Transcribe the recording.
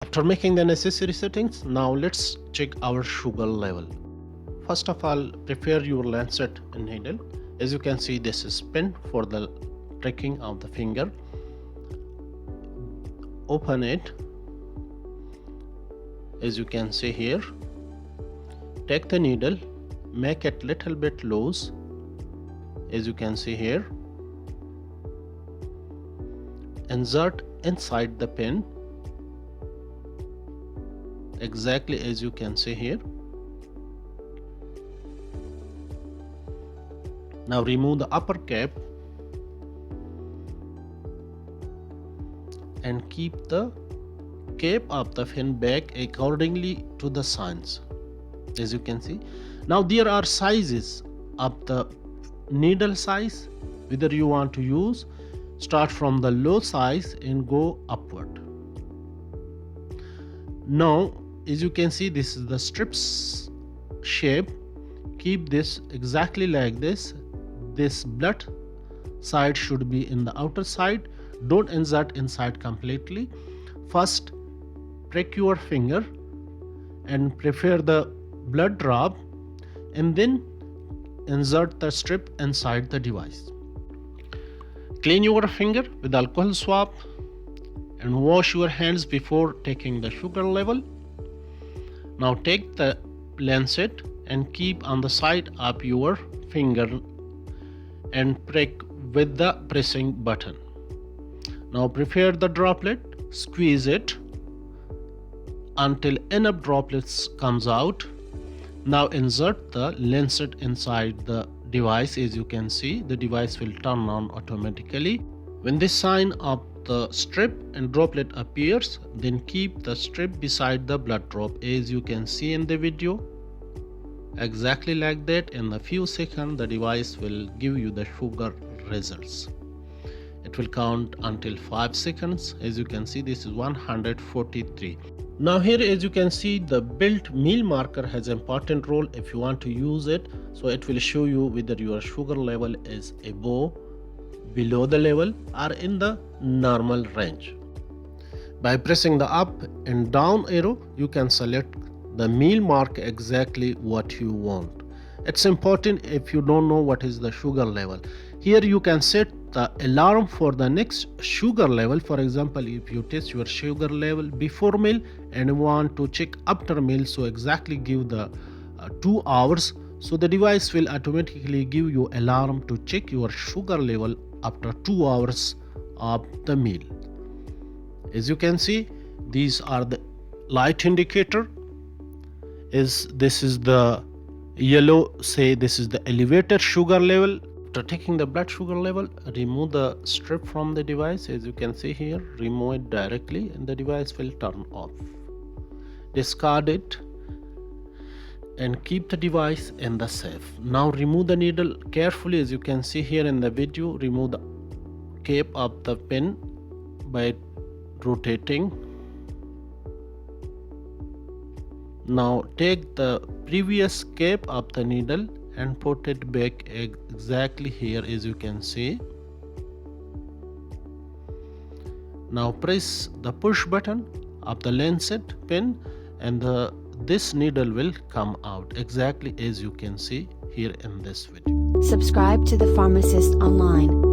After making the necessary settings, now let's check our sugar level. First of all, prepare your lancet needle. As you can see, this is pin for the tracking of the finger. Open it. As you can see here, take the needle, make it little bit loose. As you can see here, insert inside the pin exactly as you can see here. Now remove the upper cap and keep the cap of the fin back accordingly to the signs. As you can see, now there are sizes of the needle size, whether you want to use start from the low size and go upward. Now as you can see, this is the strips shape. Keep this exactly like this. This blood side should be in the outer side. Don't insert inside completely. First prick your finger and prepare the blood drop, and then insert the strip inside the device. Clean your finger with alcohol swab and wash your hands before taking the sugar level. Now take the lancet and keep on the side of your finger and prick with the pressing button. Now prepare the droplet, squeeze it until enough droplets comes out. Now insert the lancet inside the device. As you can see, the device will turn on automatically. When this sign of the strip and droplet appears, then keep the strip beside the blood drop as you can see in the video. Exactly like that. In a few seconds the device will give you the sugar results. It will count until 5 seconds. As you can see, this is 143. Now here, as you can see, the built meal marker has an important role if you want to use it. So it will show you whether your sugar level is above, below the level, or in the normal range. By pressing the up and down arrow, you can select the meal mark exactly what you want. It's important if you don't know what is the sugar level. Here you can set the alarm for the next sugar level. For example, if you test your sugar level before meal and want to check after meal, so exactly give the 2 hours. So the device will automatically give you alarm to check your sugar level after 2 hours of the meal. As you can see, these are the light indicator. This is the yellow, say this is the elevated sugar level. After taking the blood sugar level, remove the strip from the device. As you can see here, remove it directly and the device will turn off. Discard it and keep the device in the safe. Now remove the needle carefully. As you can see here in the video, remove the cap of the pin by rotating. Now take the previous cap of the needle and put it back exactly here. As you can see, now press the push button of the lancet pin and this needle will come out exactly as you can see here in this video. Subscribe to The Pharmacist Online.